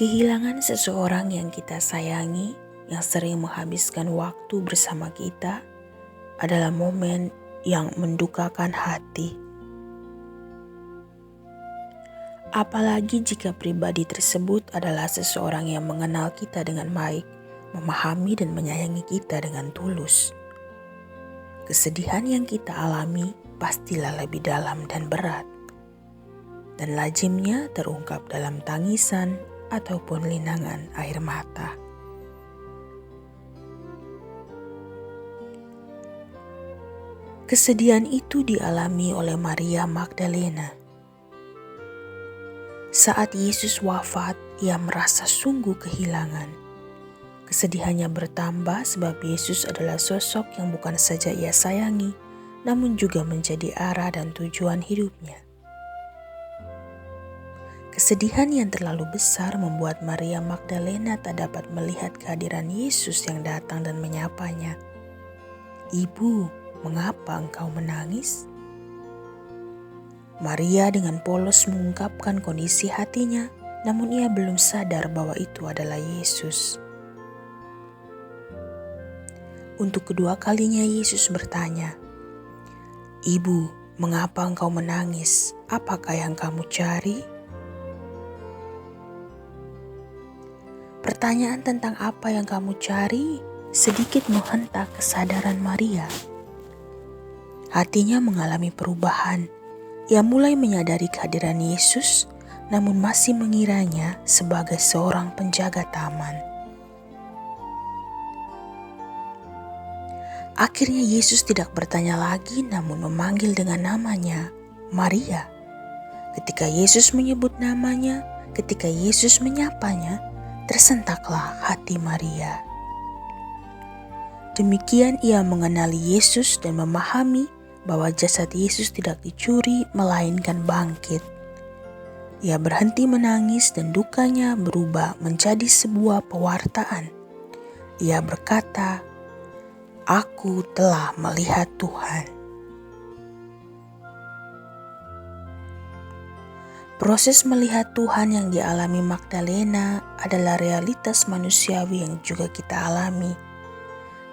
Kehilangan seseorang yang kita sayangi, yang sering menghabiskan waktu bersama kita, adalah momen yang mendukakan hati. Apalagi jika pribadi tersebut adalah seseorang yang mengenal kita dengan baik, memahami dan menyayangi kita dengan tulus. Kesedihan yang kita alami pastilah lebih dalam dan berat, dan lazimnya terungkap dalam tangisan ataupun linangan air mata. Kesedihan itu dialami oleh Maria Magdalena. Saat Yesus wafat, ia merasa sungguh kehilangan. Kesedihannya bertambah sebab Yesus adalah sosok yang bukan saja ia sayangi, namun juga menjadi arah dan tujuan hidupnya. Kesedihan yang terlalu besar membuat Maria Magdalena tak dapat melihat kehadiran Yesus yang datang dan menyapanya. "Ibu, mengapa engkau menangis?" Maria dengan polos mengungkapkan kondisi hatinya, namun ia belum sadar bahwa itu adalah Yesus. Untuk kedua kalinya Yesus bertanya, "Ibu, mengapa engkau menangis? Apakah yang kamu cari?" Pertanyaan tentang apa yang kamu cari sedikit menghentak kesadaran Maria. Hatinya mengalami perubahan. Ia mulai menyadari kehadiran Yesus, namun masih mengiranya sebagai seorang penjaga taman. Akhirnya Yesus tidak bertanya lagi, namun memanggil dengan namanya, "Maria." Ketika Yesus menyebut namanya, ketika Yesus menyapanya, tersentaklah hati Maria. Demikian ia mengenali Yesus dan memahami bahwa jasad Yesus tidak dicuri melainkan bangkit. Ia berhenti menangis dan dukanya berubah menjadi sebuah pewartaan. Ia berkata, "Aku telah melihat Tuhan." Proses melihat Tuhan yang dialami Magdalena adalah realitas manusiawi yang juga kita alami.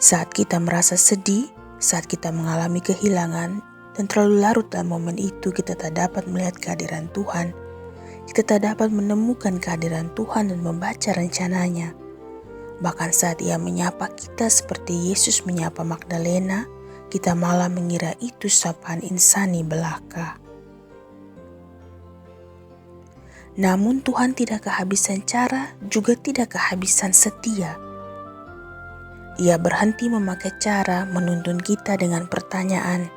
Saat kita merasa sedih, saat kita mengalami kehilangan, dan terlalu larut dalam momen itu kita tak dapat melihat kehadiran Tuhan. Kita tak dapat menemukan kehadiran Tuhan dan membaca rencananya. Bahkan saat ia menyapa kita seperti Yesus menyapa Magdalena, kita malah mengira itu sapaan insani belaka. Namun Tuhan tidak kehabisan cara, juga tidak kehabisan setia. Ia berhenti memakai cara menuntun kita dengan pertanyaan.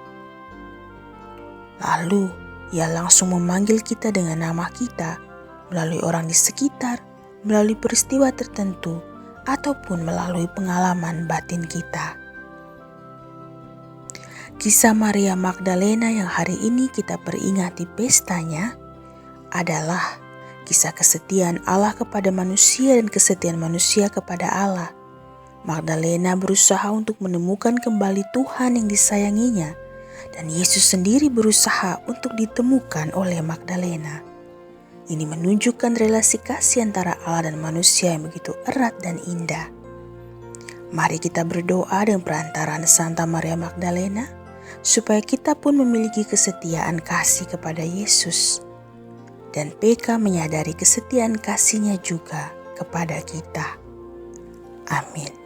Lalu ia langsung memanggil kita dengan nama kita, melalui orang di sekitar, melalui peristiwa tertentu, ataupun melalui pengalaman batin kita. Kisah Maria Magdalena yang hari ini kita peringati pestanya adalah kisah kesetiaan Allah kepada manusia dan kesetiaan manusia kepada Allah. Magdalena berusaha untuk menemukan kembali Tuhan yang disayanginya, dan Yesus sendiri berusaha untuk ditemukan oleh Magdalena. Ini menunjukkan relasi kasih antara Allah dan manusia yang begitu erat dan indah. Mari kita berdoa dengan perantaraan Santa Maria Magdalena, supaya kita pun memiliki kesetiaan kasih kepada Yesus, dan PK menyadari kesetiaan kasihnya juga kepada kita. Amin.